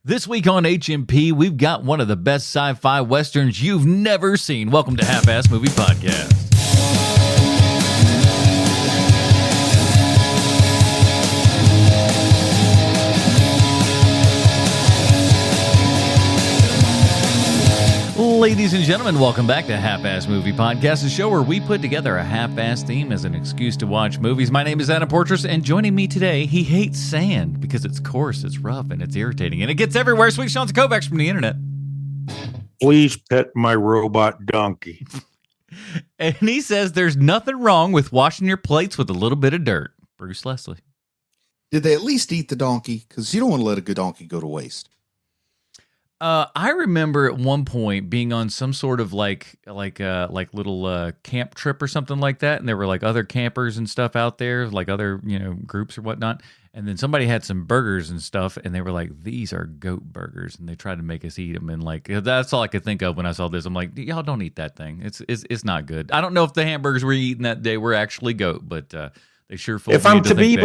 This week on HMP, we've got one of the best sci-fi westerns you've never seen. Welcome to Half-Ass Movie Podcast. Ladies and gentlemen, welcome back to Half-Ass Movie Podcast, a show where we put together a half-ass theme as an excuse to watch movies. My name is Adam Portress, and joining me today, he hates sand because it's coarse, it's rough, and it's irritating, and it gets everywhere. Sweet Sean Kovacs from the internet. Please pet my robot donkey. And he says there's nothing wrong with washing your plates with a little bit of dirt. Bruce Leslie. Did they at least eat the donkey? Because you don't want to let a good donkey go to waste. I remember at one point being on some sort of like little camp trip or something like that, and there were like other campers and stuff out there, like other groups or whatnot. And then somebody had some burgers and stuff, and they were like, "These are goat burgers," and they tried to make us eat them. And like that's all I could think of when I saw this. I'm like, y'all don't eat that thing. It's not good. I don't know if the hamburgers we were eating that day were actually goat, but they sure. If I'm to be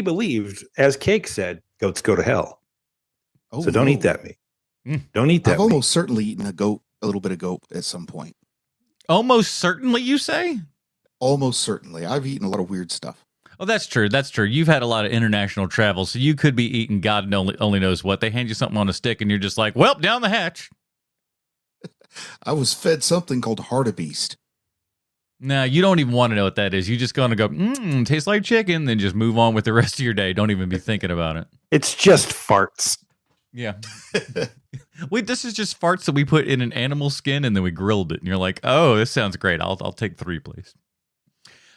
believed, as Cake said, goats go to hell. Oh, so don't eat that meat. Don't eat that I've almost certainly eaten a little bit of goat at some point. Almost certainly, you say? Almost certainly. I've eaten a lot of weird stuff. Oh, that's true. That's true. You've had a lot of international travel, so you could be eating God only knows what. They hand you something on a stick, and you're just like, well, down the hatch. I was fed something called hartebeest. Nah, you don't even want to know what that is. You just going to go, tastes like chicken, then just move on with the rest of your day. Don't even be thinking about it. It's just farts. Yeah. Wait, this is just farts that we put in an animal skin and then we grilled it. And you're like, oh, this sounds great. I'll take 3, please.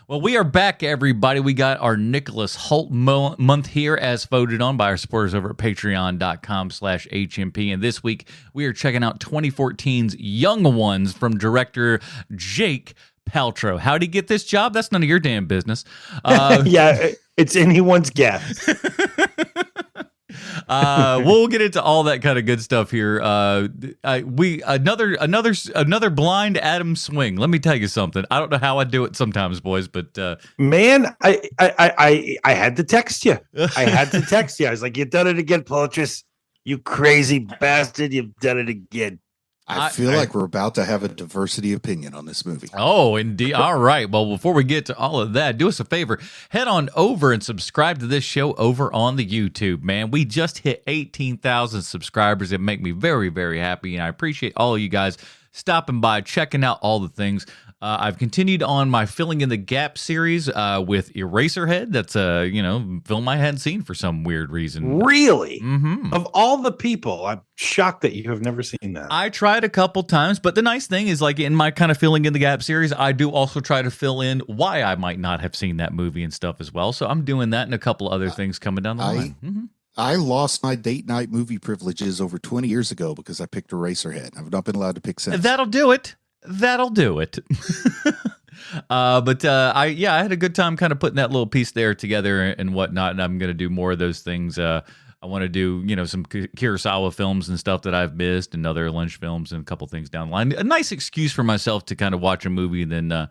Well, we are back, everybody. We got our Nicholas Hoult month here as voted on by our supporters over at patreon.com/HMP. And this week we are checking out 2014's Young Ones from director Jake Paltrow. How'd he get this job? That's none of your damn business. Yeah, it's anyone's guess. We'll get into all that kind of good stuff here. Another blind Adam swing. Let me tell you something. I don't know how I do it sometimes, boys, but man, I had to text you. I was like, "You done it again, Paltrow. You crazy bastard! You've done it again." I feel like we're about to have a diversity opinion on this movie. Oh, indeed. All right. Well, before we get to all of that, do us a favor. Head on over and subscribe to this show over on the YouTube, man. We just hit 18,000 subscribers. It makes me very, very happy, and I appreciate all of you guys stopping by, checking out all the things. I've continued on my Filling in the Gap series with Eraserhead. That's a film I hadn't seen for some weird reason. Really? Mm-hmm. Of all the people, I'm shocked that you have never seen that. I tried a couple times, but the nice thing is, like in my kind of Filling in the Gap series, I do also try to fill in why I might not have seen that movie and stuff as well. So I'm doing that and a couple other things coming down the line. Mm-hmm. I lost my date night movie privileges over 20 years ago because I picked Eraserhead. I've not been allowed to pick since. That'll do it. I had a good time kind of putting that little piece there together and whatnot, and I'm going to do more of those things. I want to do, some Kurosawa films and stuff that I've missed and other Lynch films and a couple things down the line. A nice excuse for myself to kind of watch a movie and then,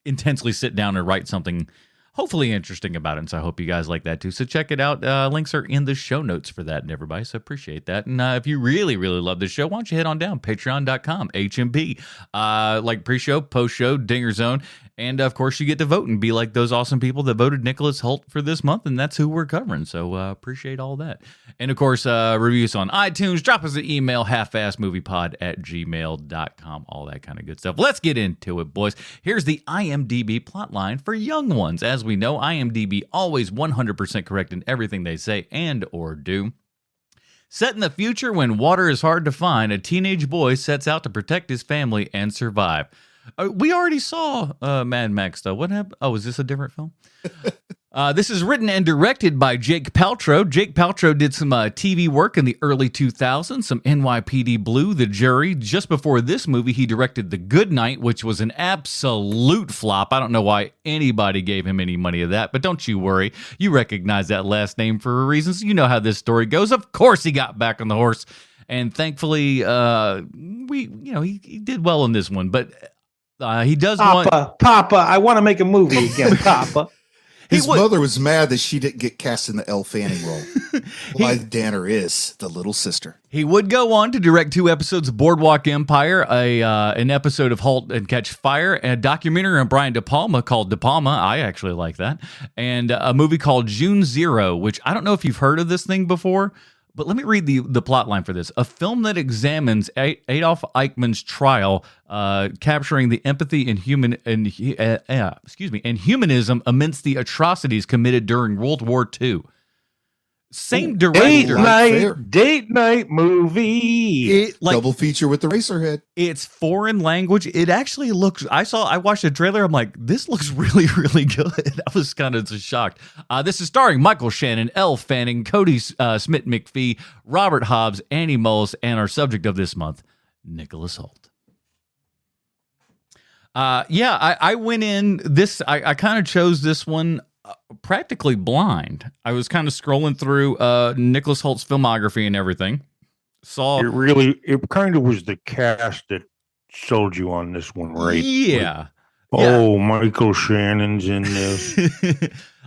intensely sit down and write something hopefully interesting about it. And so I hope you guys like that too. So check it out. Links are in the show notes for that and everybody. So appreciate that. And if you really, really love the show, why don't you head on down patreon.com, HMP, like pre-show, post-show, Dinger Zone. And of course you get to vote and be like those awesome people that voted Nicholas Hoult for this month. And that's who we're covering. So appreciate all that. And of course, reviews on iTunes, drop us an email, halfassmoviepod@gmail.com, all that kind of good stuff. Let's get into it, boys. Here's the IMDb plotline for Young Ones. As we know, IMDb always 100% correct in everything they say and or do. Set in the future when water is hard to find, a teenage boy sets out to protect his family and survive. We already saw Mad Max, though. What happened? Oh, is this a different film? This is written and directed by Jake Paltrow. Jake Paltrow did some TV work in the early 2000s, some NYPD Blue, The Jury. Just before this movie, he directed The Good Night, which was an absolute flop. I don't know why anybody gave him any money of that, but don't you worry. You recognize that last name for a reason, so you know how this story goes. Of course he got back on the horse, and thankfully, he did well in this one, but he does Papa, I want to make a movie again, Papa. His mother was mad that she didn't get cast in the Elle Fanning role. Blythe Danner is the little sister. He would go on to direct 2 episodes of Boardwalk Empire, an episode of *Halt and Catch Fire*, and a documentary on Brian De Palma called De Palma. I actually like that. And a movie called June Zero, which I don't know if you've heard of this thing before, but let me read the plot line for this. A film that examines Adolf Eichmann's trial, capturing the empathy and humanism amidst the atrocities committed during World War II. Same director. Date night movie. Double feature with the Racerhead. It's foreign language. It actually looks. I watched the trailer. I'm like, this looks really, really good. I was kind of shocked. This is starring Michael Shannon, Elle Fanning, Cody Smith McPhee, Robert Hobbs, Annie Mullis, and our subject of this month, Nicholas Hoult. I went in this. I kind of chose this one practically blind. I was kind of scrolling through Nicholas Hoult's filmography and everything. It kind of was the cast that sold you on this one, right? Yeah. Michael Shannon's in this.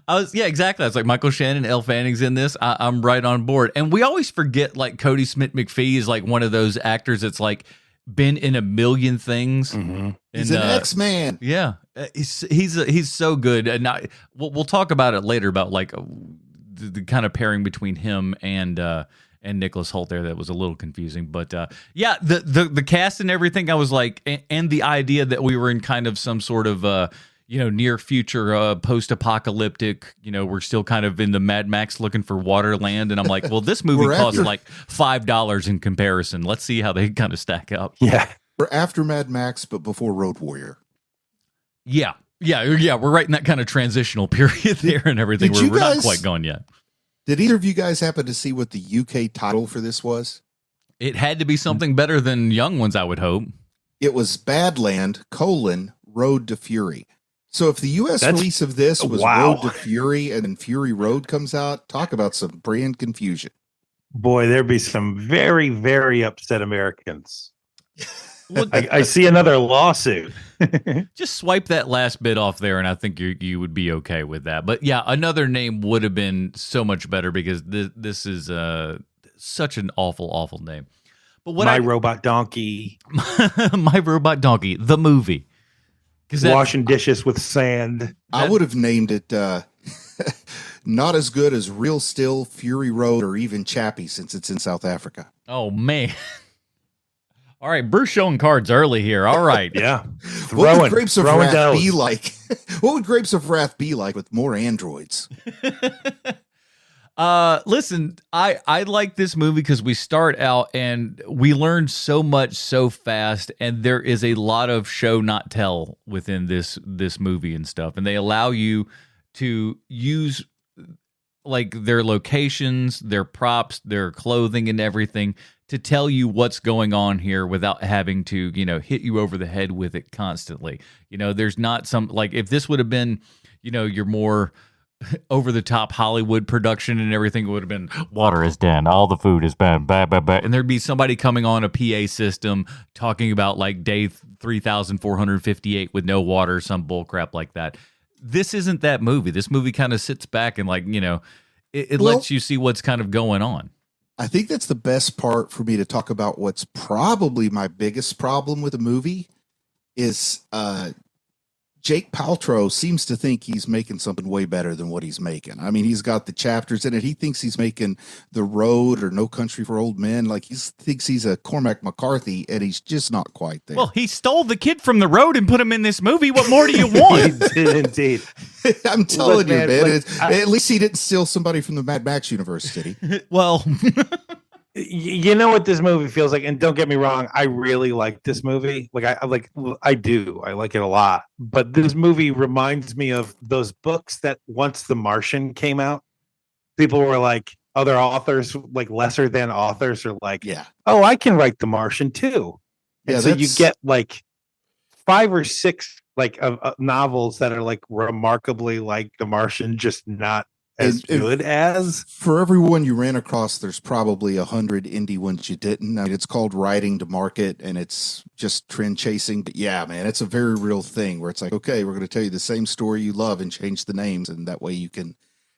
Exactly. I was like, Michael Shannon, Elle Fanning's in this. I'm right on board. And we always forget, like, Cody Smith McPhee is like one of those actors that's like been in a million things. Mm-hmm. He's an X-Man. Yeah, he's so good. And we'll talk about it later about like the kind of pairing between him and Nicholas Hoult there that was a little confusing. But the cast and everything, I was like, and the idea that we were in kind of some sort of near future post-apocalyptic, we're still kind of in the Mad Max looking for Waterland. And I'm like, well, this movie costs like $5 in comparison. Let's see how they kind of stack up. Yeah. We're after Mad Max, but before Road Warrior. Yeah. We're right in that kind of transitional period there and everything. We're not quite gone yet. Did either of you guys happen to see what the UK title for this was? It had to be something better than Young Ones, I would hope. It was Badland, Road to Fury. So if the U.S. release of this was Road to Fury and then Fury Road comes out, talk about some brand confusion. Boy, there'd be some very, very upset Americans. I see another lawsuit. Just swipe that last bit off there, and I think you would be okay with that. But yeah, another name would have been so much better because this is such an awful, awful name. But Robot Donkey, My Robot Donkey, the movie. Washing dishes with sand. I would have named it not as good as Real Still, Fury Road, or even Chappie since it's in South Africa. Oh, man. All right, Bruce showing cards early here. All right. Yeah. What would Grapes of Wrath be like? What would Grapes of Wrath be like with more androids? Listen, I like this movie because we start out and we learn so much so fast, and there is a lot of show not tell within this movie and stuff, and they allow you to use like their locations, their props, their clothing, and everything to tell you what's going on here without having to hit you over the head with it constantly. There's not some, like, if this would have been your more over the top Hollywood production and everything, would have been water is down, all the food is bad, and there'd be somebody coming on a PA system talking about like day 3,458 with no water, some bull crap like that. This isn't that movie. This movie kind of sits back and like it lets you see what's kind of going on. I think that's the best part for me to talk about. What's probably my biggest problem with the movie is Jake Paltrow seems to think he's making something way better than what he's making. I mean, he's got the chapters in it. He thinks he's making The Road or No Country for Old Men. Like, he thinks he's a Cormac McCarthy, and he's just not quite there. Well, he stole the kid from The Road and put him in this movie. What more do you want? He did indeed. I'm telling you, man. At least he didn't steal somebody from the Mad Max universe, did he? Well... You know what this movie feels like, and don't get me wrong, I really like this movie. Like I do. I like it a lot. But this movie reminds me of those books that once The Martian came out, people were like, other authors, like lesser than authors, are like, oh, I can write The Martian too. And so you get like 5 or 6 like novels that are like remarkably like The Martian, just not as And good as. for everyone you ran across, there's probably 100 indie ones you didn't. I mean, it's called riding to market, and it's just trend chasing. But yeah, man, it's a very real thing where it's like, okay, we're going to tell you the same story you love and change the names, and that way you can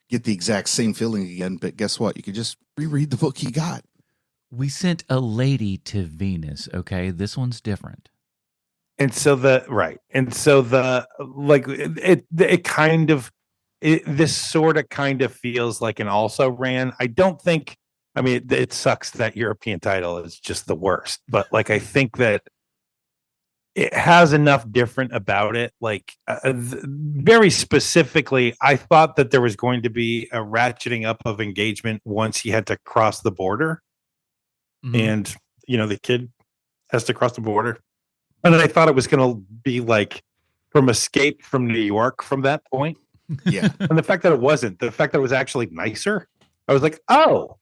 get the exact same feeling again. But guess what? You can just reread the book you got. We sent a lady to Venus. Okay, this one's different. And so the like it kind of this sort of kind of feels like an also ran. I don't think. I mean, it sucks that European title is just the worst, but like I think that it has enough different about it. Like very specifically, I thought that there was going to be a ratcheting up of engagement once he had to cross the border, and the kid has to cross the border. And I thought it was going to be like from Escape from New York from that point. Yeah. And the fact that it wasn't, the fact that it was actually nicer, I was like, oh,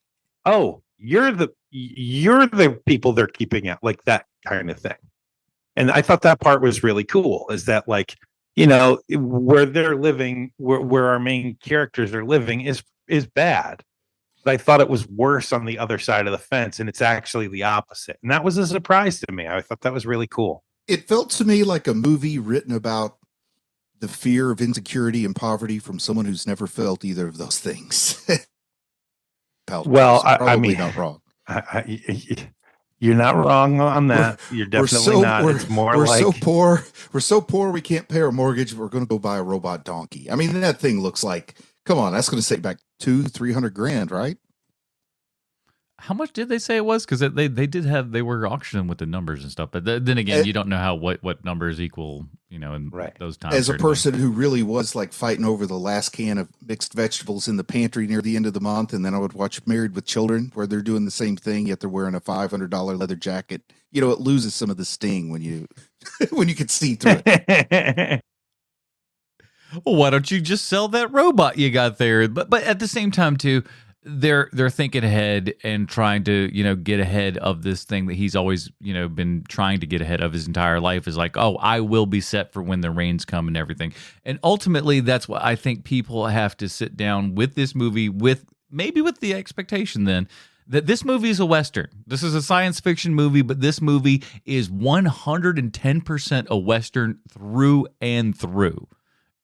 you're the people they're keeping at, like that kind of thing. And I thought that part was really cool, is that like, where they're living, where our main characters are living is bad. But I thought it was worse on the other side of the fence, and it's actually the opposite. And that was a surprise to me. I thought that was really cool. It felt to me like a movie written about the fear of insecurity and poverty from someone who's never felt either of those things. Well, I mean, not wrong. You're not wrong on that. You're definitely not. It's more we're like so poor. We're so poor we can't pay our mortgage. We're going to go buy a robot donkey. I mean, that thing looks like, come on, that's going to save back $200,000-300,000, right? How much did they say it was? Because they were auctioning with the numbers and stuff. But then again, you don't know how what numbers equal, in those times. As a person who really was like fighting over the last can of mixed vegetables in the pantry near the end of the month, and then I would watch Married with Children, where they're doing the same thing, yet they're wearing a $500 leather jacket. It loses some of the sting when you when you can see through it. Well, why don't you just sell that robot you got there? But at the same time, too, they're thinking ahead and trying to get ahead of this thing that he's always been trying to get ahead of his entire life, is like, oh, I will be set for when the rains come and everything. And ultimately, that's what I think people have to sit down with this movie with the expectation then that this movie is a Western. This is a science fiction movie, but this movie is 110% a Western through and through.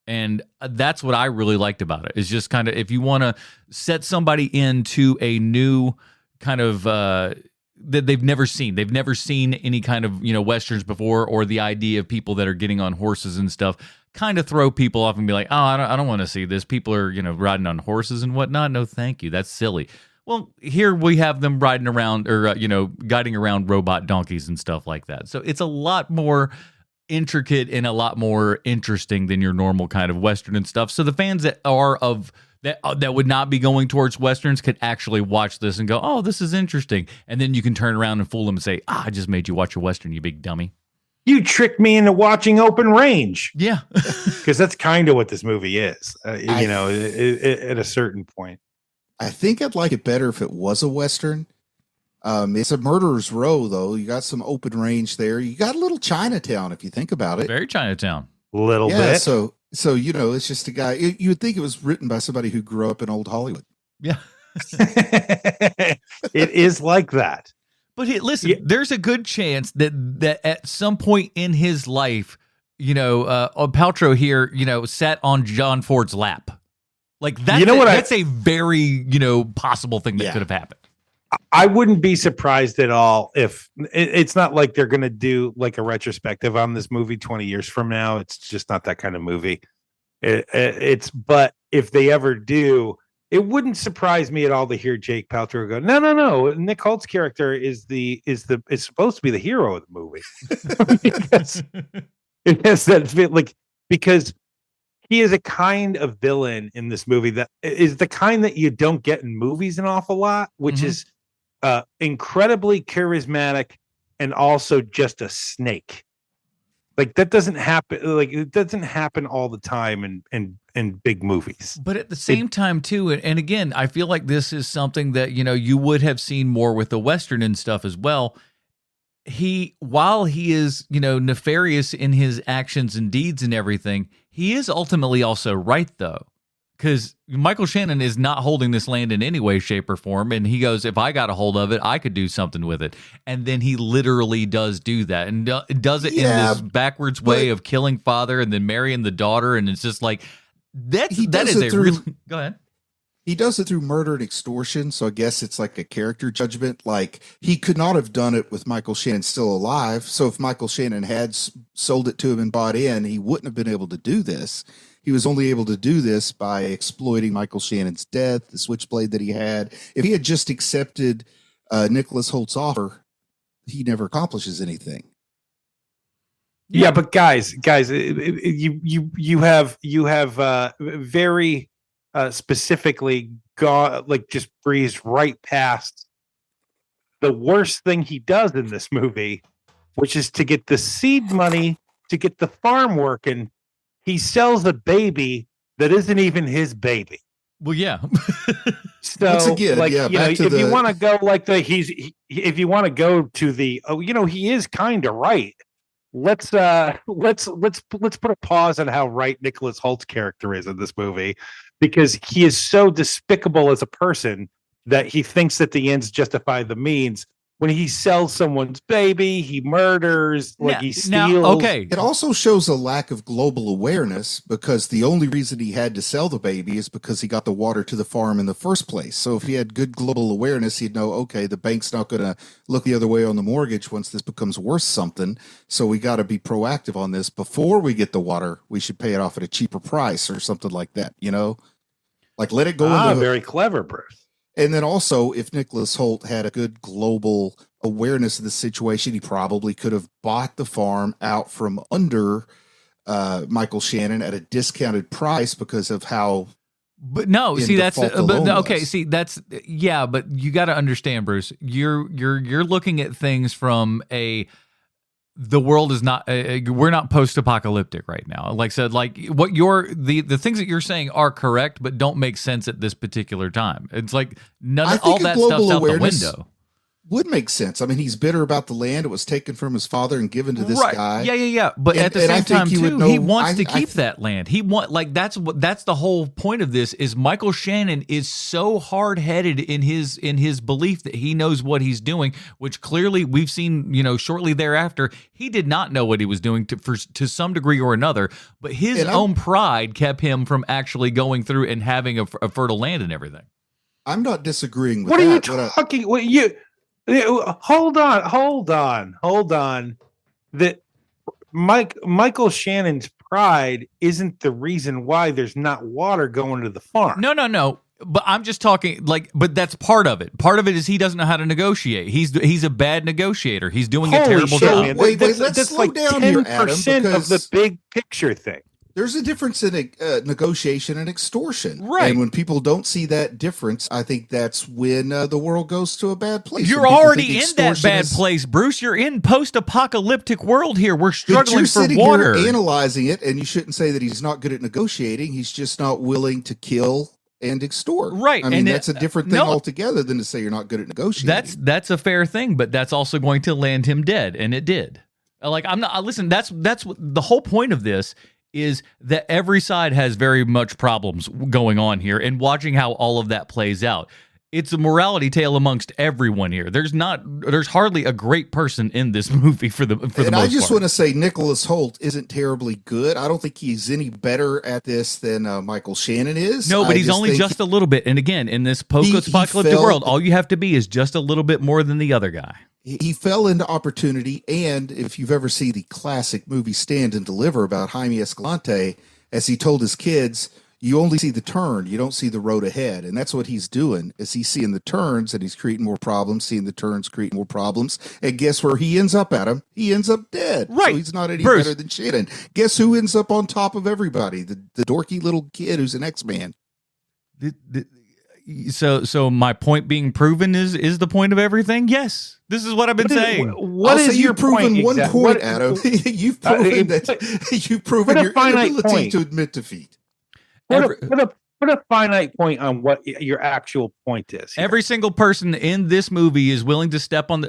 And that's what I really liked about it. Is just kind of, if you want to set somebody into a new kind of that they've never seen any kind of Westerns before, or the idea of people that are getting on horses and stuff, kind of throw people off and be like, oh, I don't want to see this. People are riding on horses and whatnot. No, thank you. That's silly. Well, here we have them riding around, or guiding around robot donkeys and stuff like that. So it's a lot more intricate and a lot more interesting than your normal kind of Western and stuff. So the fans that would not be going towards Westerns could actually watch this and go, oh, this is interesting. And then you can turn around and fool them and say, I just made you watch a Western, you big dummy. You tricked me into watching Open Range. Yeah. Because that's kind of what this movie is, at a certain point. I think I'd like it better if it was a Western. It's a murderer's row, though. You got some open range there. You got a little Chinatown, if you think about it. Very Chinatown. Little bit. So it's just a guy. You would think it was written by somebody who grew up in old Hollywood. Yeah. It is like that. But listen, there's a good chance that at some point in his life, Paltrow here, sat on John Ford's lap. Like that's that's a very, possible thing that could have happened. I wouldn't be surprised at all if it's not like they're going to do like a retrospective on this movie 20 years from now. It's just not that kind of movie. But if they ever do, it wouldn't surprise me at all to hear Jake Paltrow go, no. Nick Holt's character is supposed to be the hero of the movie. It has that feel, like, because he is a kind of villain in this movie that is the kind that you don't get in movies an awful lot, which is incredibly charismatic and also just a snake. Like that doesn't happen. Like it doesn't happen all the time in big movies. But at the same time, too, and again, I feel like this is something that you would have seen more with the Western and stuff as well. While he is nefarious in his actions and deeds and everything, he is ultimately also right, though. because Michael Shannon is not holding this land in any way, shape, or form. And he goes, if I got a hold of it, I could do something with it. And then he literally does do that and does it in this backwards way of killing father and then marrying the daughter. And it's just like, that is a really... Go ahead. He does it through murder and extortion, so I guess it's like a character judgment. Like, he could not have done it with Michael Shannon still alive, so if Michael Shannon had sold it to him and bought in, he wouldn't have been able to do this. He was only able to do this by exploiting Michael Shannon's death, the switchblade that he had. If he had just accepted Nicholas Hoult's offer, he never accomplishes anything. Yeah, but guys, you have very specifically just breezed right past the worst thing he does in this movie, which is to get the seed money to get the farm working. He sells a baby that isn't even his baby. Well, yeah. So, again, if you want to go if you want to go to the, he is kind of right. Let's put a pause on how right Nicholas Hoult's character is in this movie, because he is so despicable as a person that he thinks that the ends justify the means. When he sells someone's baby, he murders, he steals. It also shows a lack of global awareness, because the only reason he had to sell the baby is because he got the water to the farm in the first place. So if he had good global awareness, he'd know, okay, the bank's not going to look the other way on the mortgage once this becomes worth something. So we got to be proactive on this. Before we get the water, we should pay it off at a cheaper price or something like that, Like, let it go into... Very clever, Bruce. And then also, if Nicholas Hoult had a good global awareness of the situation, he probably could have bought the farm out from under Michael Shannon at a discounted price because of how. But no, see that's but you got to understand, Bruce. You're looking at things from the world is not we're not post-apocalyptic right now. Like I said, like what the things that you're saying are correct, but don't make sense at this particular time. It's like all that stuff's out the window. Would make sense. I mean, he's bitter about the land. It was taken from his father and given to this guy. Yeah. But at the same time, too, he wants to keep that land. That's the whole point of this. Is Michael Shannon is so hard headed in his belief that he knows what he's doing, which clearly we've seen. Shortly thereafter, he did not know what he was doing to some degree or another. But his own pride kept him from actually going through and having a fertile land and everything. I'm not disagreeing with that. What are you talking? Hold on. That Michael Shannon's pride isn't the reason why there's not water going to the farm. No. But I'm just talking but that's part of it. Part of it is he doesn't know how to negotiate. He's a bad negotiator. He's doing a terrible job. Man. Wait, let's slow down here, Adam, because of the big picture thing. There's a difference in negotiation and extortion. Right. And when people don't see that difference, I think that's when the world goes to a bad place. You're already in that bad place, Bruce. You're in post-apocalyptic world here. We're struggling for water. Here analyzing it, and you shouldn't say that he's not good at negotiating. He's just not willing to kill and extort. Right. I mean, that's a different thing altogether than to say you're not good at negotiating. That's a fair thing, but that's also going to land him dead, and it did. Listen, that's what the whole point of this is, that every side has very much problems going on here, and watching how all of that plays out. It's a morality tale amongst everyone here. There's hardly a great person in this movie for the most part. And I just want to say Nicholas Hoult isn't terribly good. I don't think he's any better at this than Michael Shannon is. No, but he's only just a little bit. And again, in this post-apocalyptic world, all you have to be is just a little bit more than the other guy. He fell into opportunity, and if you've ever seen the classic movie Stand and Deliver about Jaime Escalante, as he told his kids, you only see the turn, you don't see the road ahead. And that's what he's doing, is he's seeing the turns, and he's creating more problems, seeing the turns, creating more problems. And guess where he ends up, Adam? He ends up dead. Right. So he's not any better than Shannon. Guess who ends up on top of everybody? The dorky little kid who's an X-Man. So my point being proven is the point of everything? Yes. This is what I've been saying. What is your proven point? One point, Adam. You've proven you've proven your inability to admit defeat. Put a finite point on what your actual point is. Here. Every single person in this movie is willing to step on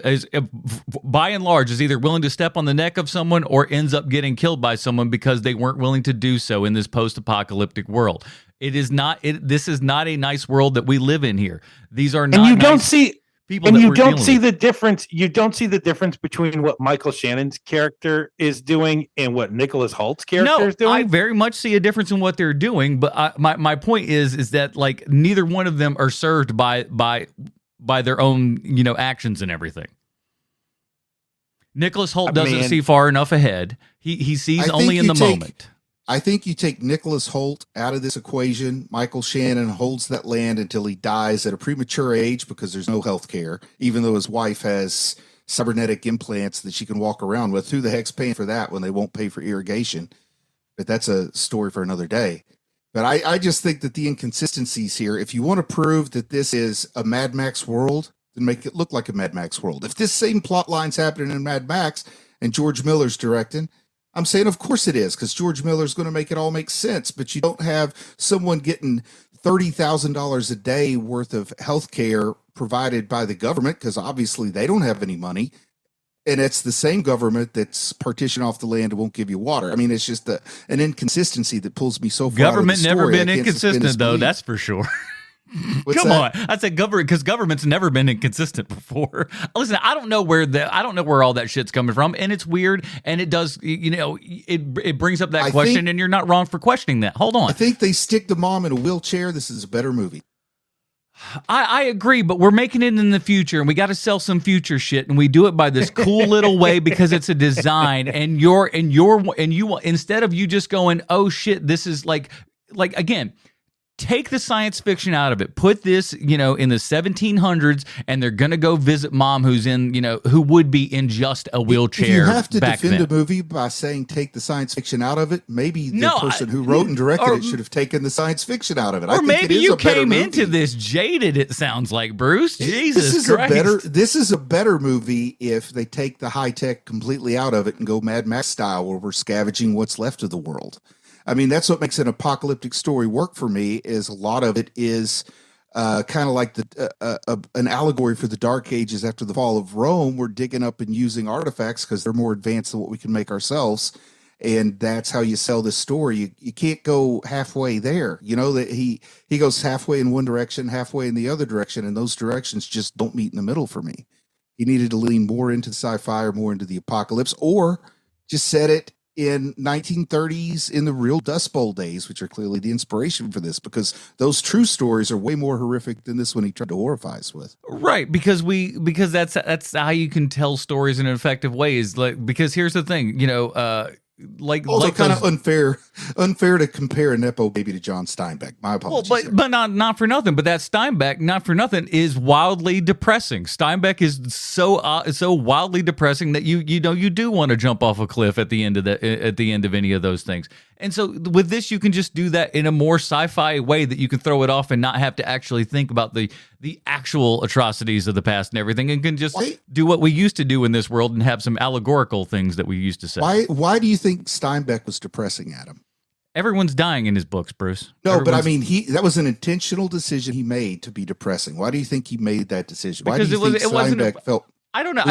by and large, is either willing to step on the neck of someone or ends up getting killed by someone because they weren't willing to do so in this post-apocalyptic world. It is not. This is not a nice world that we live in here. These are not. And you nice don't see people. And that you we're don't dealing see with. the difference. You don't see the difference between what Michael Shannon's character is doing and what Nicholas Hoult's character is doing. I very much see a difference in what they're doing. But my point is that like neither one of them are served by their own actions and everything. Nicholas Hoult doesn't see far enough ahead. He sees only in the moment. I think you take Nicholas Hoult out of this equation. Michael Shannon holds that land until he dies at a premature age because there's no health care, even though his wife has cybernetic implants that she can walk around with. Who the heck's paying for that when they won't pay for irrigation? But that's a story for another day. But I just think that the inconsistencies here, if you want to prove that this is a Mad Max world, then make it look like a Mad Max world. If this same plot line's happening in Mad Max and George Miller's directing, I'm saying, of course it is, because George Miller's going to make it all make sense. But you don't have someone getting $30,000 a day worth of health care provided by the government, because obviously they don't have any money. And it's the same government that's partitioned off the land and won't give you water. I mean, it's just an inconsistency that pulls me so far. Government never been inconsistent, though. That's for sure. Come on, I said government because government's never been inconsistent before. Listen, I don't know where all that shit's coming from, and it's weird, and it does, it brings up that question, and you're not wrong for questioning that. Hold on, I think they stick the mom in a wheelchair. This is a better movie. I agree, but we're making it in the future, and we got to sell some future shit, and we do it by this cool little way because it's a design, and you instead of you just going, oh shit, this is like again. Take the science fiction out of it. Put this, in the 1700s, and they're gonna go visit mom, who's in, who would be in just a wheelchair. If you have to back defend then. a movie by saying take the science fiction out of it, maybe the person who wrote and directed it should have taken the science fiction out of it. Or maybe you came into this jaded. It sounds like, Bruce. Jesus Christ. This is a better movie if they take the high tech completely out of it and go Mad Max style, where we're scavenging what's left of the world. I mean, that's what makes an apocalyptic story work for me. Is a lot of it is kind of like an allegory for the Dark Ages after the fall of Rome. We're digging up and using artifacts because they're more advanced than what we can make ourselves, and that's how you sell this story. You can't go halfway there. That he goes halfway in one direction, halfway in the other direction, and those directions just don't meet in the middle for me. He needed to lean more into the sci-fi or more into the apocalypse, or just set it in 1930s in the real Dust Bowl days, which are clearly the inspiration for this, because those true stories are way more horrific than this one he tried to horrify us with. Right, because that's how you can tell stories in an effective way. Is because here's the thing, also kind of unfair to compare a Nepo baby to John Steinbeck. My apologies. Well, but not for nothing. But that Steinbeck, not for nothing, is wildly depressing. Steinbeck is so wildly depressing that you do want to jump off a cliff at the end of any of those things. And so with this, you can just do that in a more sci-fi way that you can throw it off and not have to actually think about the actual atrocities of the past and everything, and can just do what we used to do in this world and have some allegorical things that we used to say. Why do you think Steinbeck was depressing, Adam? Everyone's dying in his books, Bruce. No, but I mean, that was an intentional decision he made to be depressing. Why do you think he made that decision? Why do you think Steinbeck felt? I don't know.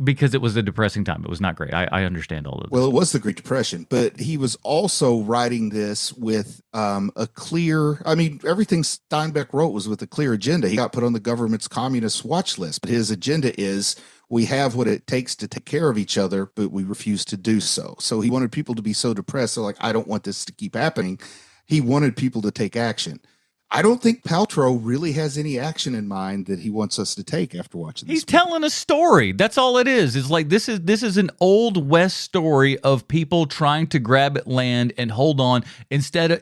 Because it was a depressing time. It was not great. I understand all of this. Well, it was the Great Depression, but he was also writing this with a clear. I mean, everything Steinbeck wrote was with a clear agenda. He got put on the government's communist watch list, but his agenda is we have what it takes to take care of each other, but we refuse to do so. So he wanted people to be so depressed. They're like, I don't want this to keep happening. He wanted people to take action. I don't think Paltrow really has any action in mind that he wants us to take after watching this. He's telling a story. That's all it is. It's like this is an old West story of people trying to grab at land and hold on instead of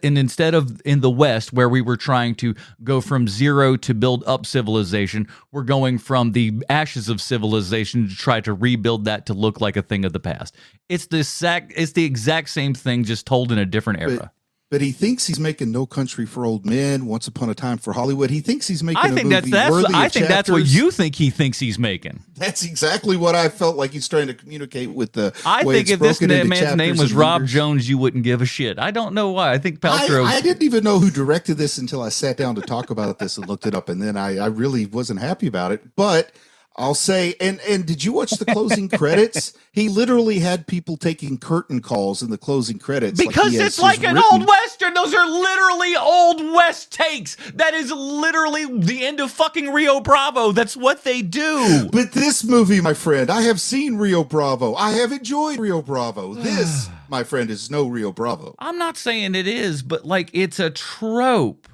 in the West, where we were trying to go from zero to build up civilization. We're going from the ashes of civilization to try to rebuild that to look like a thing of the past. It's the exact same thing, just told in a different era. But he thinks he's making No Country for Old Men, Once Upon a Time for Hollywood. He thinks he's making a movie worthy of I think that's what chapters. you think he thinks he's making. That's exactly what I felt like he's trying to communicate with the I way think it's if this broken into man's name chapters was and Rob leaders. Jones, you wouldn't give a shit. I don't know why. I think Paltrow. I didn't even know who directed this until I sat down to talk about this and looked it up, and then I really wasn't happy about it. But I'll say, and did you watch the closing credits? He literally had people taking curtain calls in the closing credits. Because it's like an old Western. Those are literally Old West takes. That is literally the end of fucking Rio Bravo. That's what they do. But this movie, my friend, I have seen Rio Bravo. I have enjoyed Rio Bravo. This, my friend, is no Rio Bravo. I'm not saying it is, but like it's a trope.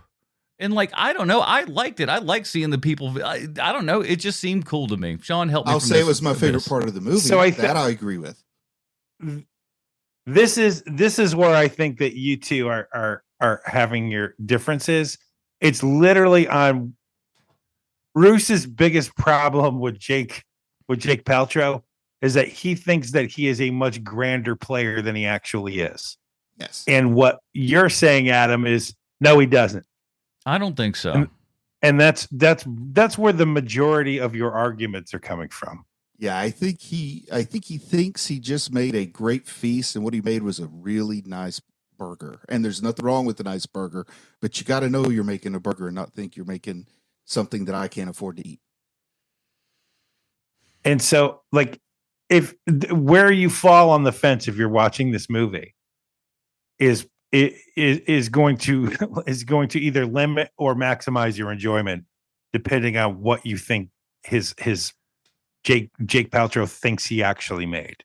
And like, I don't know. I liked it. I like seeing the people. I don't know. It just seemed cool to me. Sean, help me. I'll say it was my favorite part of the movie. So that I agree with. This is where I think that you two are having your differences. It's literally on Bruce's biggest problem with Jake Paltrow is that he thinks that he is a much grander player than he actually is. Yes. And what you're saying, Adam, is no, he doesn't. I don't think so. And that's where the majority of your arguments are coming from. Yeah, I think he thinks he just made a great feast, and what he made was a really nice burger. And there's nothing wrong with a nice burger, but you got to know you're making a burger and not think you're making something that I can't afford to eat. And so, like, if where you fall on the fence if you're watching this movie is going to either limit or maximize your enjoyment, depending on what you think his Jake Paltrow thinks he actually made.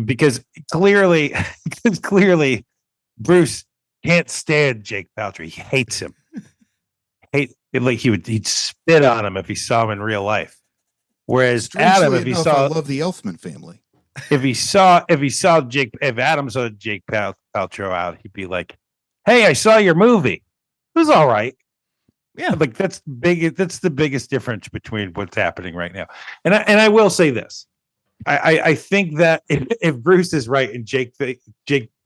Because clearly Bruce can't stand Jake Paltrow. He hates him. He'd spit on him if he saw him in real life. Whereas Adam, if he saw, I love the Elfman family. If Adam saw Jake Paltrow out, he'd be like, "Hey, I saw your movie. It was all right." Yeah, like that's big. That's the biggest difference between what's happening right now. And I will say this: I think that if Bruce is right and Jake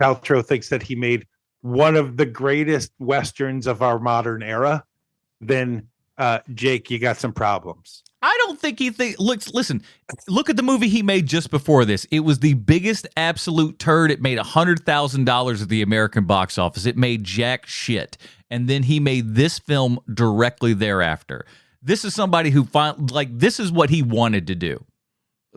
Paltrow thinks that he made one of the greatest westerns of our modern era, then Jake, you got some problems. I don't think he thinks. Listen, look at the movie he made just before this. It was the biggest absolute turd. It made $100,000 at the American box office. It made jack shit. And then he made this film directly thereafter. This is somebody who this is what he wanted to do.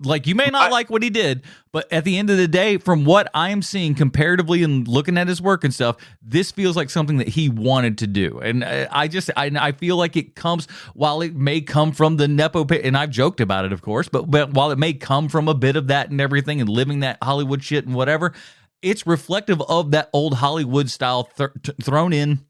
Like, you may not like what he did, but at the end of the day, from what I'm seeing comparatively and looking at his work and stuff, this feels like something that he wanted to do. And I feel like it comes, while it may come from the Nepo pit, and I've joked about it, of course, but while it may come from a bit of that and everything and living that Hollywood shit and whatever, it's reflective of that old Hollywood style thrown in,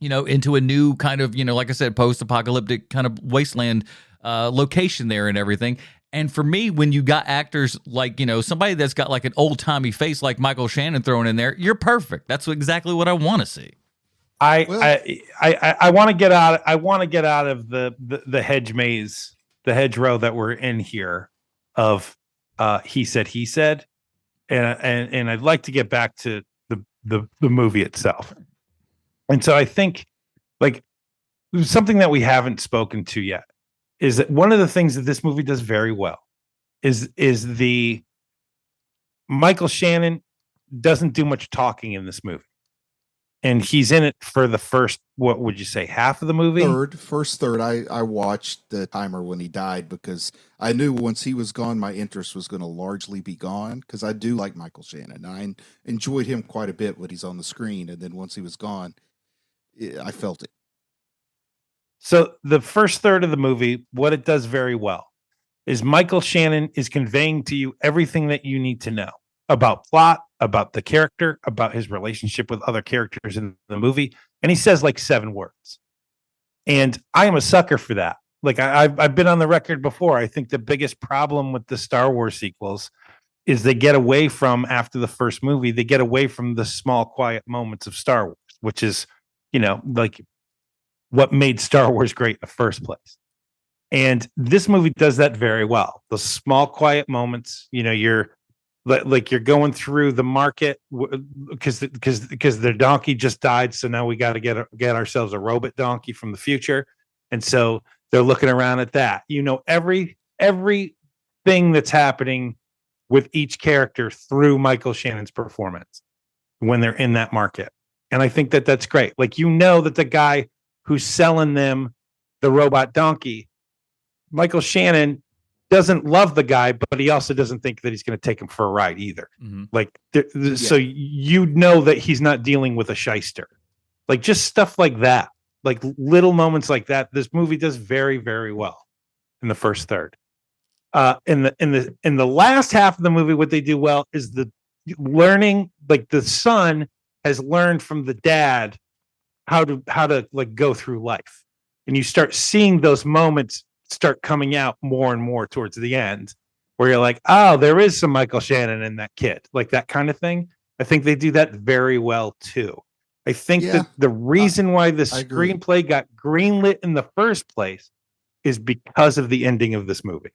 into a new kind of, like I said, post-apocalyptic kind of wasteland location there and everything. And for me, when you got actors like, somebody that's got like an old-timey face like Michael Shannon thrown in there, you're perfect. That's exactly what I want to see. I want to get out. I want to get out of the hedge maze, the hedgerow that we're in here of he said, and I'd like to get back to the movie itself. And so I think, like, something that we haven't spoken to yet is that one of the things that this movie does very well is the Michael Shannon doesn't do much talking in this movie. And he's in it for the first, what would you say, half of the movie? First third. I watched the timer when he died because I knew once he was gone, my interest was going to largely be gone, because I do like Michael Shannon. I enjoyed him quite a bit when he's on the screen. And then once he was gone, I felt it. So the first third of the movie, what it does very well is Michael Shannon is conveying to you everything that you need to know about plot, about the character, about his relationship with other characters in the movie. And he says like 7 words. And I am a sucker for that. Like I've been on the record before. I think the biggest problem with the Star Wars sequels is they get away from, after the first movie, they get away from the small, quiet moments of Star Wars, which is, like what made Star Wars great in the first place. And this movie does that very well. The small, quiet moments, you're going through the market because their donkey just died. So now we got to get ourselves a robot donkey from the future. And so they're looking around at that, everything that's happening with each character through Michael Shannon's performance when they're in that market. And I think that that's great. Like, that the guy who's selling them the robot donkey Michael Shannon doesn't love the guy, but he also doesn't think that he's going to take him for a ride either. Mm-hmm. Like, so you know that he's not dealing with a shyster. Like, just stuff like that, like little moments like that. This movie does very, very well in the first third. In the last half of the movie, what they do well is the learning. Like, the son has learned from the dad how to like go through life, and you start seeing those moments start coming out more and more towards the end, where you're like, oh, there is some Michael Shannon in that kid, like that kind of thing. I think they do that very well too. I think that the reason why the screenplay got greenlit in the first place is because of the ending of this movie.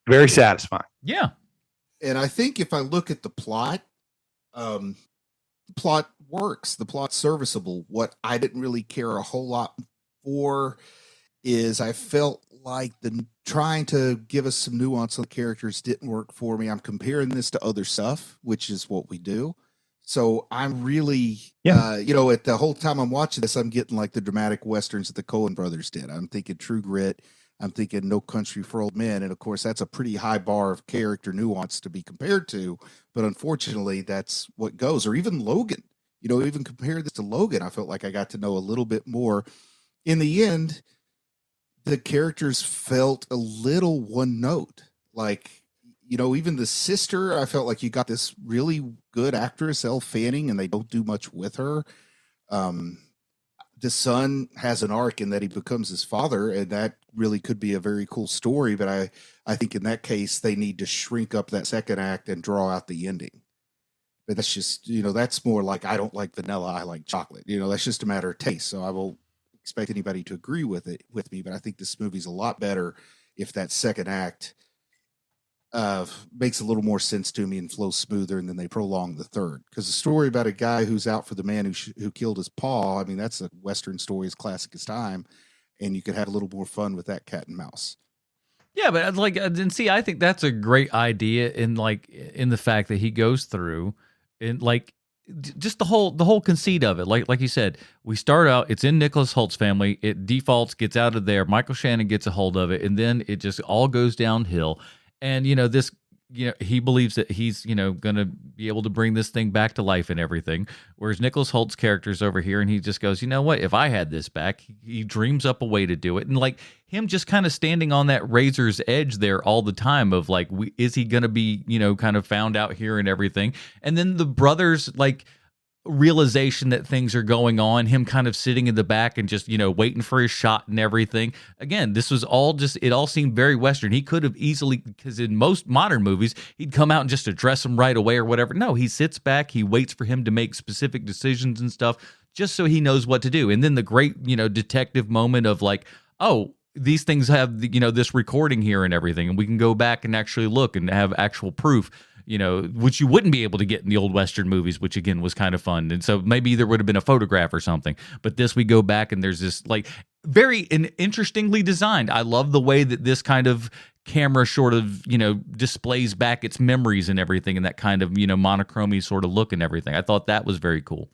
Very satisfying. Yeah. And I think if I look at the plot, the plot works. The plot's serviceable. What I didn't really care a whole lot for is I felt like the trying to give us some nuance on the characters didn't work for me. I'm comparing this to other stuff, which is what we do. So I'm really, at the whole time I'm watching this, I'm getting like the dramatic Westerns that the Coen brothers did. I'm thinking True Grit. I'm thinking No Country for Old Men. And of course, that's a pretty high bar of character nuance to be compared to. But unfortunately, that's what goes. Or even Logan. Even compare this to Logan, I felt like I got to know a little bit more. In the end, the characters felt a little one note. Like, even the sister, I felt like you got this really good actress, Elle Fanning, and they don't do much with her. The son has an arc in that he becomes his father, and that really could be a very cool story. But I think in that case, they need to shrink up that second act and draw out the ending. But that's just, that's more like, I don't like vanilla, I like chocolate. That's just a matter of taste. So I will expect anybody to agree with me, but I think this movie's a lot better if that second act makes a little more sense to me and flows smoother, and then they prolong the third. Because the story about a guy who's out for the man who killed his paw, I mean, that's a Western story as classic as time, and you could have a little more fun with that cat and mouse. Yeah, but I think that's a great idea in the fact that he goes through and just the whole conceit of it. Like you said, we start out, it's in Nicholas Hoult's family, it defaults, gets out of there, Michael Shannon gets a hold of it, and then it just all goes downhill. And he believes that he's going to be able to bring this thing back to life and everything. Whereas Nicholas Hoult's character's over here, and he just goes, you know what? If I had this back, he dreams up a way to do it. And like him just kind of standing on that razor's edge there all the time of like, is he going to be, kind of found out here and everything? And then the brothers realization that things are going on, him kind of sitting in the back and just waiting for his shot and everything. Again, this was all it all seemed very Western. He could have easily, because in most modern movies he'd come out and just address him right away or whatever. No, he sits back, he waits for him to make specific decisions and stuff just so he knows what to do. And then the great detective moment of like, oh, these things have this recording here and everything, and we can go back and actually look and have actual proof, which you wouldn't be able to get in the old Western movies, which again was kind of fun. And so maybe there would have been a photograph or something, but this, we go back and there's this very interestingly designed. I love the way that this kind of camera sort of, displays back its memories and everything, and that kind of, monochrome sort of look and everything. I thought that was very cool.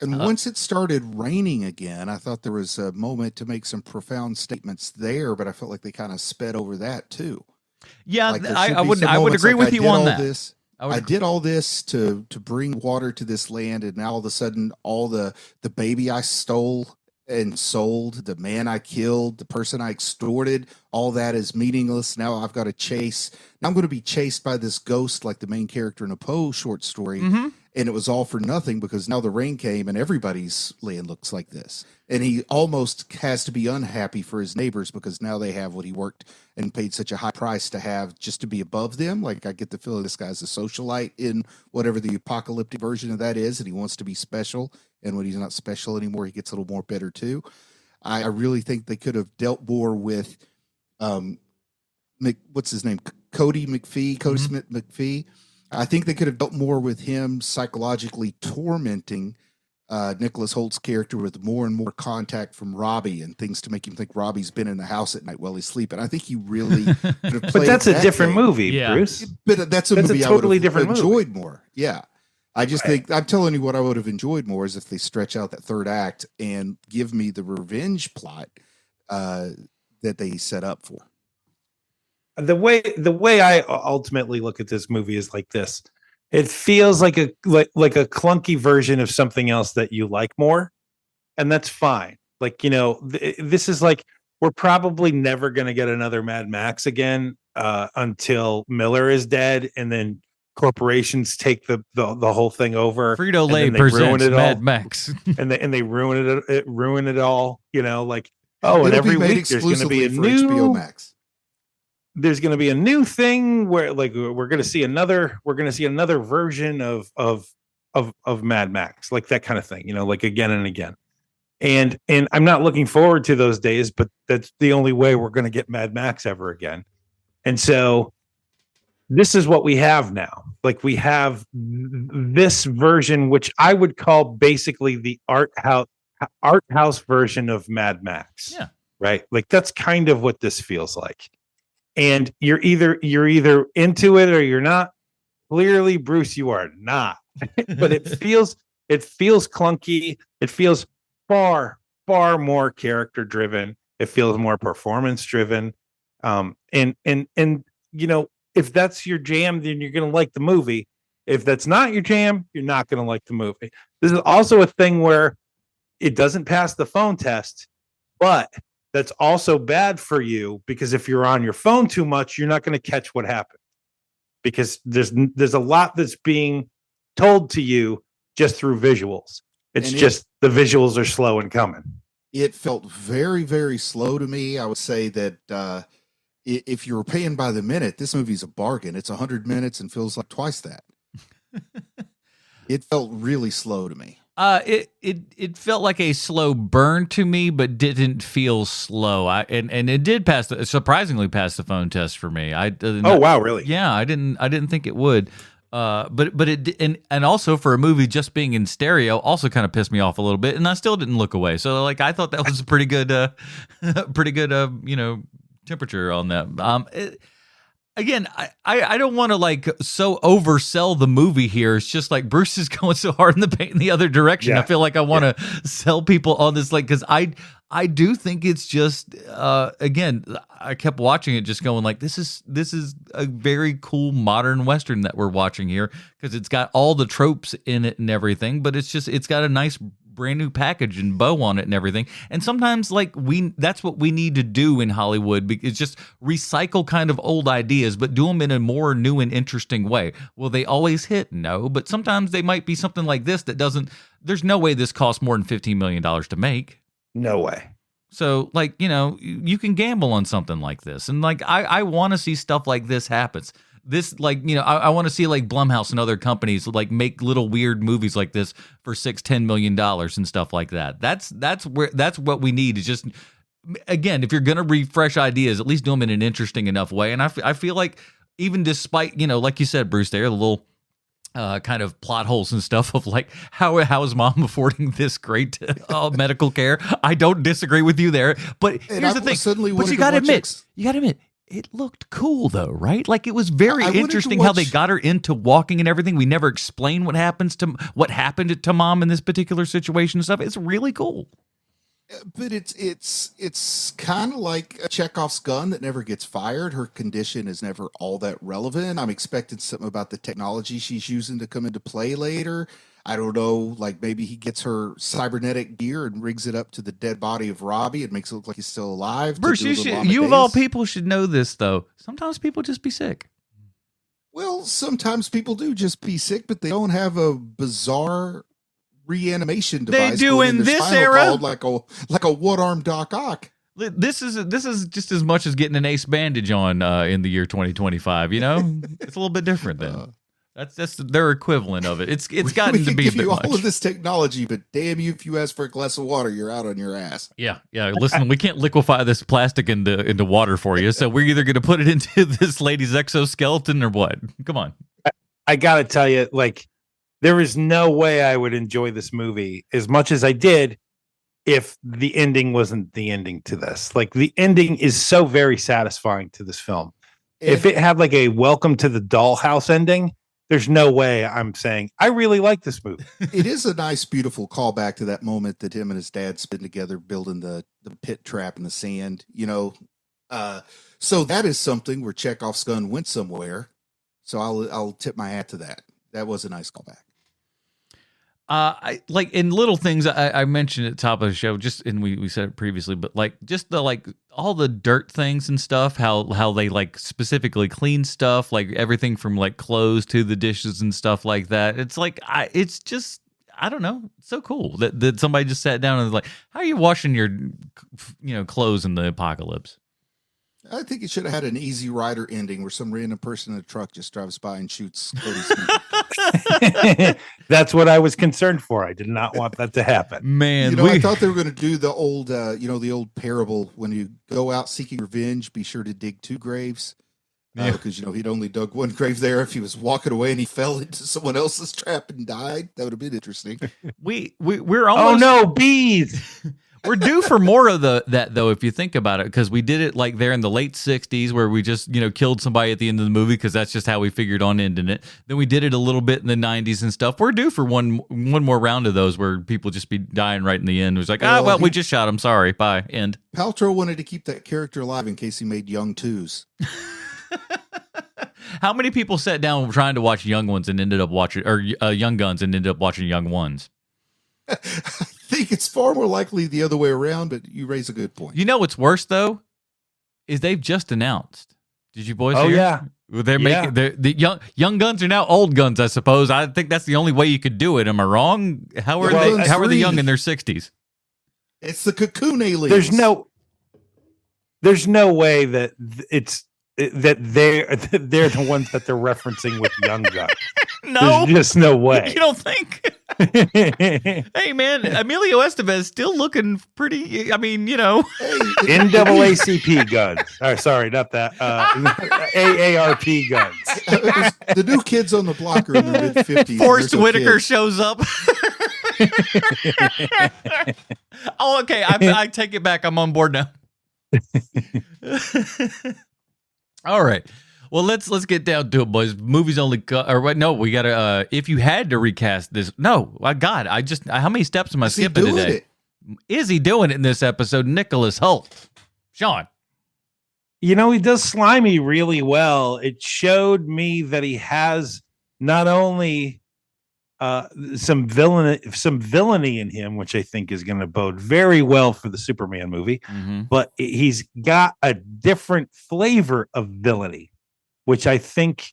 And once it started raining again, I thought there was a moment to make some profound statements there, but I felt like they kind of sped over that too. Yeah, I would agree with you on that. I did all this to bring water to this land, and now all of a sudden, all the baby I stole and sold, the man I killed, the person I extorted, all that is meaningless. Now I've got to chase. Now I'm going to be chased by this ghost like the main character in a Poe short story. Mm-hmm. And it was all for nothing because now the rain came and everybody's land looks like this. And he almost has to be unhappy for his neighbors because now they have what he worked and paid such a high price to have just to be above them. Like, I get the feeling this guy's a socialite in whatever the apocalyptic version of that is, and he wants to be special. And when he's not special anymore, he gets a little more bitter too. I really think they could have dealt more with, what's his name? Cody Smith McPhee. I think they could have dealt more with him psychologically tormenting Nicholas Hoult's character with more and more contact from Robbie and things to make him think Robbie's been in the house at night while he's sleeping. I think he really could have played. But that's a different movie, Bruce. But that's a movie totally I would have enjoyed more. Yeah. I just think, I'm telling you what I would have enjoyed more is if they stretch out that third act and give me the revenge plot that they set up for. The way I ultimately look at this movie is like this. It feels like a clunky version of something else that you like more, and that's fine. Like, this is like, we're probably never going to get another Mad Max again until Miller is dead, and then corporations take the whole thing over. Frito-Lay presents Mad Max, and they ruin it all. Like, and It'll every be made week there's going to be a exclusively for new HBO Max. There's going to be a new thing where, like, we're going to see another version of Mad Max, like that kind of thing, like again and again. And I'm not looking forward to those days, but that's the only way we're going to get Mad Max ever again. And so this is what we have now. Like, we have this version, which I would call basically the art house version of Mad Max. Yeah. Right. Like, that's kind of what this feels like. And you're either into it or you're not. Clearly, Bruce, you are not. But it feels clunky. It feels far more character driven. It feels more performance driven. And if that's your jam, then you're going to like the movie. If that's not your jam, you're not going to like the movie. This is also a thing where it doesn't pass the phone test, but that's also bad for you, because if you're on your phone too much, you're not going to catch what happened, because there's a lot that's being told to you just through visuals. It's just the visuals are slow in coming. It felt very, very slow to me. I would say that if you were paying by the minute, this movie's a bargain. It's 100 minutes and feels like twice that. It felt really slow to me. It felt like a slow burn to me, but didn't feel slow. And it did surprisingly pass the phone test for me. Oh wow, really? Yeah, I didn't think it would. But it and also for a movie just being in stereo also kind of pissed me off a little bit, and I still didn't look away. So like, I thought that was a pretty good temperature on that. Again, I don't want to like so oversell the movie here. It's just like Bruce is going so hard in the paint in the other direction. Yeah. I feel like I want to sell people on this, like, because I do think it's just again, I kept watching it just going like, this is a very cool modern Western that we're watching here, because it's got all the tropes in it and everything, but it's got a nice brand new package and bow on it and everything. And sometimes like that's what we need to do in Hollywood, because just recycle kind of old ideas, but do them in a more new and interesting way. Will they always hit? No, but sometimes they might be something like this that doesn't. There's no way this costs more than $15 million to make. No way. So like, you can gamble on something like this, and like I want to see stuff like this happens. This, like, I want to see like Blumhouse and other companies like make little weird movies like this for $6-10 million and stuff like that. That's what we need. Is just, again, if you're gonna refresh ideas, at least do them in an interesting enough way. And I feel like, even despite like you said, Bruce, there, the little kind of plot holes and stuff of like how is mom affording this great medical care? I don't disagree with you there, but here's the thing. But you gotta admit. It looked cool though, right? Like, it was very interesting how they got her into walking and everything. We never explain what happened to mom in this particular situation and stuff. It's really cool. But it's kind of like a Chekhov's gun that never gets fired. Her condition is never all that relevant. I'm expecting something about the technology she's using to come into play later. I don't know, like maybe he gets her cybernetic gear and rigs it up to the dead body of Robbie and makes it look like he's still alive. Bruce, you of all people should know this, though. Sometimes people just be sick. Well, sometimes people do just be sick, but they don't have a bizarre reanimation device. They do in this era, like a one-armed Doc Ock. This is just as much as getting an ace bandage on in the year 2025. It's a little bit different then. That's their equivalent of it. It's gotten to be a bit much. All of this technology, but damn you, if you ask for a glass of water, you're out on your ass. Yeah. Listen, we can't liquefy this plastic into water for you, so we're either going to put it into this lady's exoskeleton or what? Come on. I gotta tell you, like, there is no way I would enjoy this movie as much as I did if the ending wasn't the ending to this. Like, the ending is so very satisfying to this film. If it had like a welcome to the dollhouse ending, there's no way I'm saying I really like this movie. It is a nice, beautiful callback to that moment that him and his dad spent together building the pit trap in the sand, so that is something where Chekhov's gun went somewhere. So I'll tip my hat to that. That was a nice callback. I like in little things I mentioned at the top of the show, just and we said it previously, but like just the like all the dirt things and stuff, how they like specifically clean stuff, like everything from like clothes to the dishes and stuff like that. It's like it's just I don't know, it's so cool that somebody just sat down and was like, how are you washing your clothes in the apocalypse? I think it should have had an Easy Rider ending where some random person in a truck just drives by and shoots Cody Smith. That's what I was concerned for. I did not want that to happen. Man, I thought they were going to do the old, the old parable when you go out seeking revenge, be sure to dig 2 graves. Because he'd only dug 1 grave there. If he was walking away and he fell into someone else's trap and died, that would have been interesting. We're almost. Oh no, bees! We're due for more of that though, if you think about it, because we did it like there in the late '60s, where we just killed somebody at the end of the movie because that's just how we figured on ending it. Then we did it a little bit in the '90s and stuff. We're due for one more round of those where people just be dying right in the end. It was like, we just shot him. Sorry, bye. End. Paltrow wanted to keep that character alive in case he made Young 2s. How many people sat down trying to watch Young Ones and ended up watching, or Young Guns and ended up watching Young Ones? I think it's far more likely the other way around, but you raise a good point. You know what's worse though is they've just announced. Did you boys hear? Yeah. They're making the young guns are now old guns, I suppose. I think that's the only way you could do it. Am I wrong? How are they young in their 60s? It's the Cocoon aliens. There's no way that that they're the ones that they're referencing with Young Guns. No. There's just no way. You don't think? Hey man, Emilio Estevez still looking pretty. I mean, NAACP guns. Oh, sorry, not that. AARP guns. The new kids on the block are in their mid-50s. Forrest Whitaker shows up. Oh, okay. I take it back. I'm on board now. All right. Well, let's get down to it, boys. Movies only we gotta. If you had to recast this, no, my God, how many steps am I skipping today? Is he doing it in this episode? Nicholas Hoult, Sean. He does Slimy really well. It showed me that he has not only some villainy in him, which I think is going to bode very well for the Superman movie, but he's got a different flavor of villainy, which I think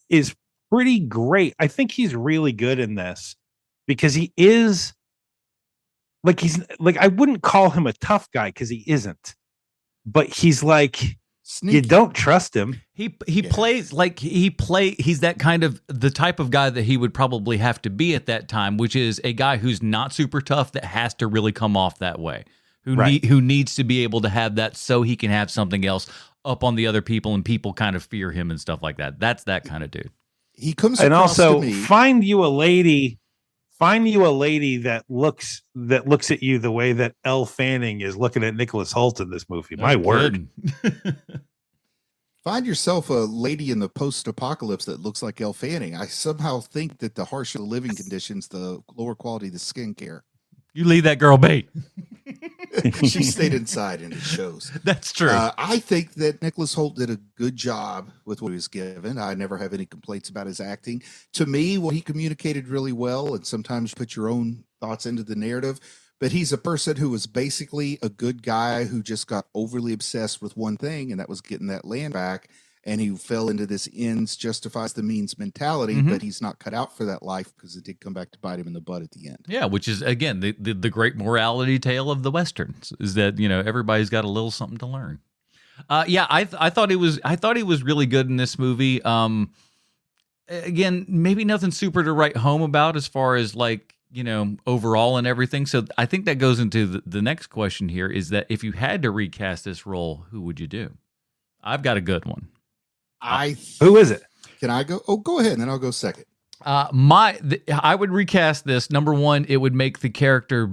is pretty great. I think he's really good in this because he is I wouldn't call him a tough guy because he isn't, but he's like sneaky. You don't trust him. He plays like he's that kind of the type of guy that he would probably have to be at that time, which is a guy who's not super tough that has to really come off that way. Who needs to be able to have that so he can have something else up on the other people and people kind of fear him and stuff like that. That's that kind of dude. He comes and also to me. Find you a lady that looks at you the way that Elle Fanning is looking at Nicholas Hoult in this movie. My word. Find yourself a lady in the post-apocalypse that looks like Elle Fanning. I somehow think that the harsher the living conditions, the lower quality the skincare. You leave that girl be. She stayed inside and it shows. That's true. I think that Nicholas Hoult did a good job with what he was given. I never have any complaints about his acting. To me, he communicated really well, and sometimes put your own thoughts into the narrative. But he's a person who was basically a good guy who just got overly obsessed with one thing, and that was getting that land back. And he fell into this ends justifies the means mentality, but he's not cut out for that life because it did come back to bite him in the butt at the end. Yeah, which is, again, the great morality tale of the Westerns is that, everybody's got a little something to learn. I thought he was really good in this movie. Again, maybe nothing super to write home about as far as overall and everything. So I think that goes into the next question here is that if you had to recast this role, who would you do? I've got a good one. Who is it? Can I go? Oh, go ahead, and then I'll go second. I would recast this. Number one, it would make the character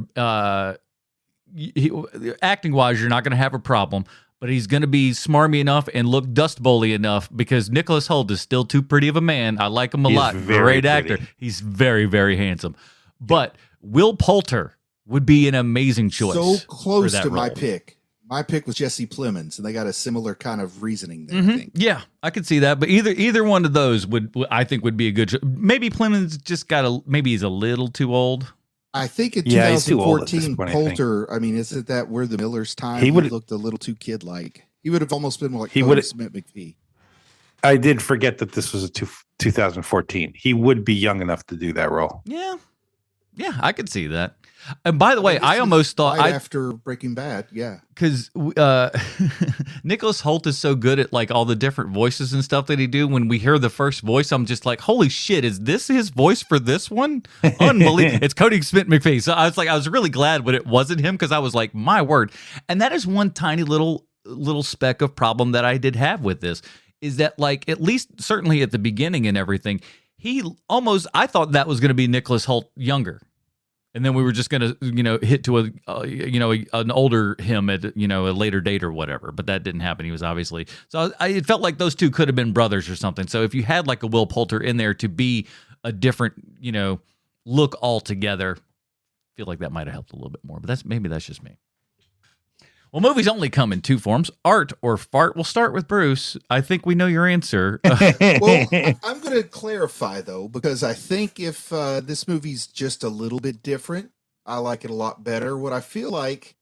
acting wise, you're not going to have a problem. but he's going to be smarmy enough and look Dust Bowl-y enough because Nicholas Hoult is still too pretty of a man. I like him a lot. Great actor. He's very, very handsome. But Will Poulter would be an amazing choice. So close to role. my pick. My pick was Jesse Plemons, and they got a similar kind of reasoning there, I think. Yeah, I could see that. But either one of those would I think would be a good. Maybe Plemons just maybe he's a little too old. I think in he's too old at 2014, this point, Poulter. I mean, isn't that where the Miller's time? He He would- looked a little too kid-like. He would have almost been like He Cody would- Smith McPhee. I did forget that this was a 2014. He would be young enough to do that role. Yeah, I could see that. And by the way, I almost thought right after Breaking Bad, yeah. because Nicholas Hoult is so good at like all the different voices and stuff that he do. When we hear the first voice, I'm just like, holy shit, is this his voice for this one? Unbelievable. It's Cody Smith McPhee. So I was really glad when it wasn't him because I was like, my word. And that is one tiny little speck of problem that I did have with this is that like at least certainly at the beginning and everything, I thought that was going to be Nicholas Hoult younger. And then we were just going to, hit to an older him at, a later date or whatever. But that didn't happen. He was obviously. So it felt like those two could have been brothers or something. So if you had like a Will Poulter in there to be a different, look altogether, I feel like that might have helped a little bit more. But that's just me. Well, movies only come in two forms, art or fart. We'll start with Bruce. I think we know your answer. Well, I'm going to clarify, though, because I think if this movie's just a little bit different, I like it a lot better. What I feel like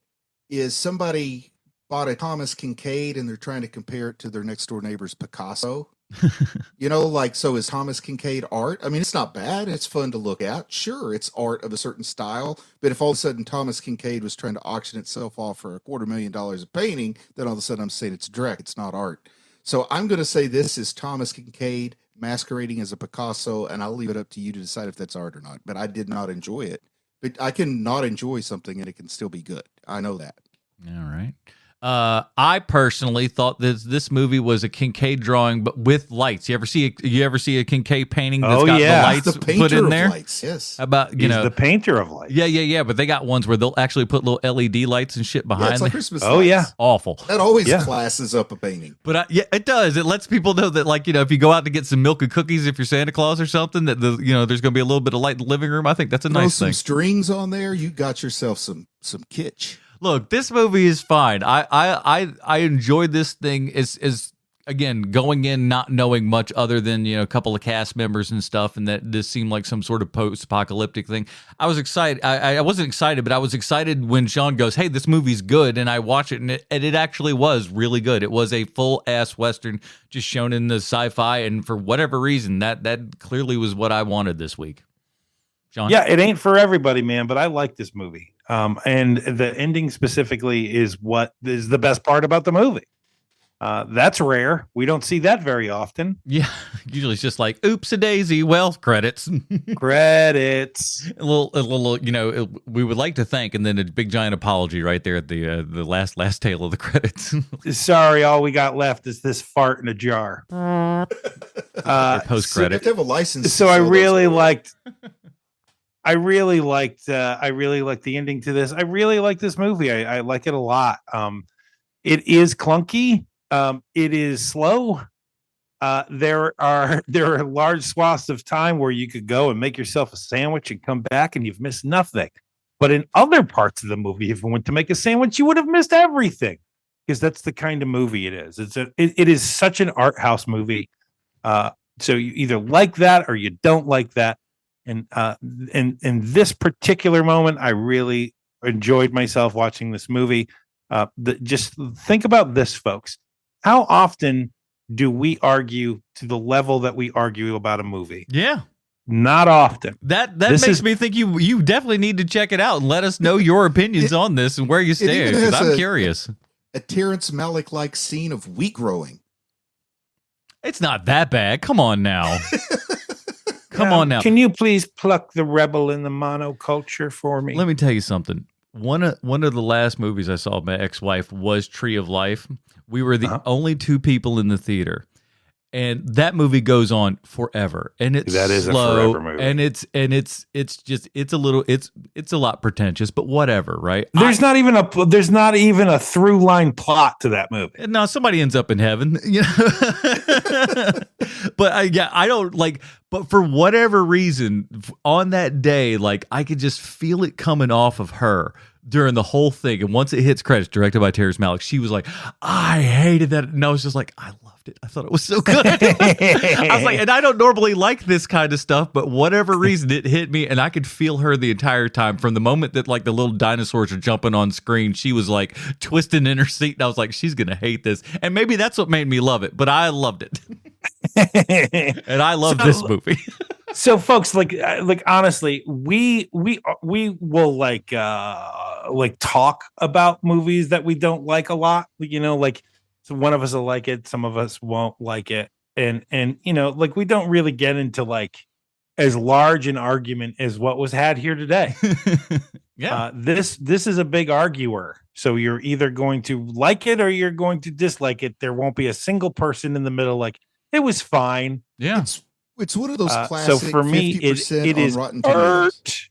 is somebody bought a Thomas Kincaid and they're trying to compare it to their next door neighbor's Picasso. So is Thomas Kincaid art? I mean, it's not bad. It's fun to look at. Sure, it's art of a certain style. But if all of a sudden Thomas Kincaid was trying to auction itself off for $250,000 a painting, then all of a sudden I'm saying it's direct. It's not art. So I'm going to say this is Thomas Kincaid masquerading as a Picasso, and I'll leave it up to you to decide if that's art or not. But I did not enjoy it. But I can not enjoy something and it can still be good. I know that. All right. I personally thought this movie was a Kincaid drawing, but with lights. You ever see a Kincaid painting that's got the lights the painter put in of there? Lights, yes. How about He's the painter of lights. Yeah. But they got ones where they'll actually put little LED lights and shit behind. Yeah, it's like them. Christmas Oh lights. yeah, Awful. That always classes up a painting. But it does. It lets people know that, like, if you go out to get some milk and cookies, if you're Santa Claus or something, that there's going to be a little bit of light in the living room. I think that's a Throw nice some thing. strings on there. You got yourself some kitsch. Look, this movie is fine. I enjoyed this thing as again going in not knowing much other than a couple of cast members and stuff, and that this seemed like some sort of post-apocalyptic thing. I was excited. I wasn't excited, but I was excited when Sean goes, "Hey, this movie's good," and I watch it, and it actually was really good. It was a full-ass Western, just shown in the sci-fi, and for whatever reason, that clearly was what I wanted this week. Sean? Yeah, it ain't for everybody, man, but I like this movie. And the ending specifically is what is the best part about the movie. That's rare. We don't see that very often. Yeah, usually it's just like, oops a daisy. Well, credits. Credits. a little, we would like to thank, and then a big giant apology right there at the last tail of the credits. Sorry, all we got left is this fart in a jar. Post credit. They have a license. So I really liked the ending to this. I really like this movie. I like it a lot. It is clunky. It is slow. There are large swaths of time where you could go and make yourself a sandwich and come back and you've missed nothing. But in other parts of the movie, if you went to make a sandwich, you would have missed everything, because that's the kind of movie it is. It is such an art house movie. So you either like that or you don't like that. And in this particular moment, I really enjoyed myself watching this movie. Just think about this, folks. How often do we argue to the level that we argue about a movie? Yeah. Not often. That makes me think you definitely need to check it out and let us know your opinions on this and where you stand, because I'm curious. A Terrence Malick-like scene of wheat growing. It's not that bad. Come on now. Come on now. Can you please pluck the rebel in the monoculture for me? Let me tell you something. One of the last movies I saw with my ex-wife was Tree of Life. We were the only two people in the theater. And that movie goes on forever, and it's That is slow, a forever movie. and it's a lot pretentious, but whatever, right? There's not even a through line plot to that movie. No, somebody ends up in heaven, you know. But I don't like. But for whatever reason, on that day, like I could just feel it coming off of her during the whole thing. And once it hits credits, directed by Terrence Malick, she was like, "I hated that," and I was just like, "I loved it. I thought it was so good." I was like, and I don't normally like this kind of stuff, but whatever reason, it hit me, and I could feel her the entire time from the moment that like the little dinosaurs are jumping on screen. She was like twisting in her seat, and I was like, "She's gonna hate this," and maybe that's what made me love it. But I loved it. And I love this movie. So, folks, like honestly, we will like talk about movies that we don't like a lot. You know, like so one of us will like it, some of us won't like it, and you know, like we don't really get into like as large an argument as what was had here today. Yeah, this is a big arguer. So you're either going to like it or you're going to dislike it. There won't be a single person in the middle. Like it was fine. yeah. It's one of those classic. So for me, 50% it on is Rotten Tomatoes. art.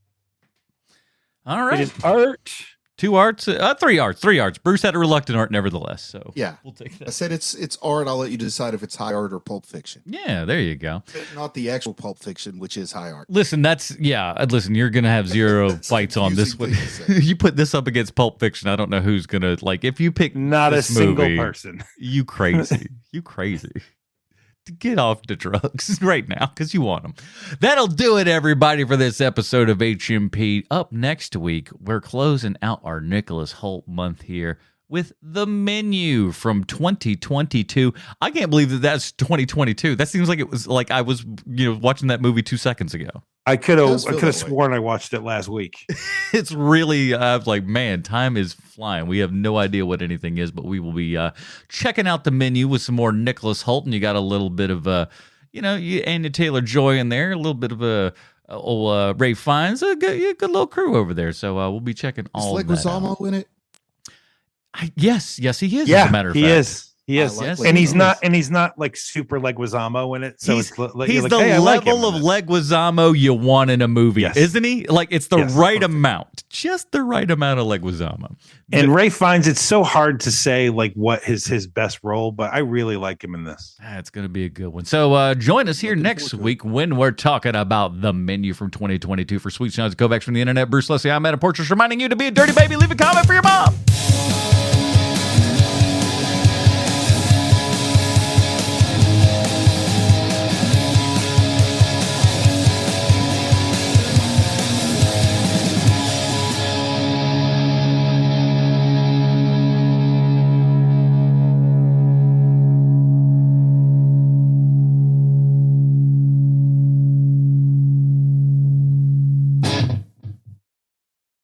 All right. It is art. 2 arts, 3 arts, 3 arts. Bruce had a reluctant art, nevertheless. So Yeah, we'll take I that. said it's art. I'll let you decide if it's high art or Pulp Fiction. Yeah, there you go. Not the actual Pulp Fiction, which is high art. Listen, listen, you're gonna have zero fights on this one. confusing thing to say. You put this up against Pulp Fiction, I don't know who's gonna like. If you pick Not a this single movie, person. you crazy, you crazy. Get off the drugs right now because you want them. That'll do it, everybody, for this episode of HMP. Up next week, we're closing out our Nicholas Hoult month here with The Menu from 2022. I can't believe that that's 2022. That seems like it was like I was, watching that movie 2 seconds ago. I could does feel have that way. sworn I watched it last week. It's really, I was like, man, time is flying. We have no idea what anything is, but we will be checking out The Menu with some more Nicholas Hoult, and you got a little bit of, Anya Taylor-Joy in there, a little bit of Ray Fiennes, a good little crew over there. So we'll be checking all Is that out. Leguizamo in it? Yes, he is. Yeah, as a matter of he fact. is. He is, I like and he's Leguizamo. not like super Leguizamo in it. So He's, it's like, he's you're the like, hey, I like him level in of this. Leguizamo you want in a movie, Yes. isn't he? Like it's the Yes, right perfect. amount, just the right amount of Leguizamo. And Ray finds it's so hard to say like what his best role, but I really like him in this. It's going to be a good one. So join us here Looking next forward to week when we're talking about The Menu from 2022. For Sweet Sounds, Kovacs from the internet, Bruce Leslie, I'm Adam Portress reminding you to be a dirty baby. Leave a comment for your mom.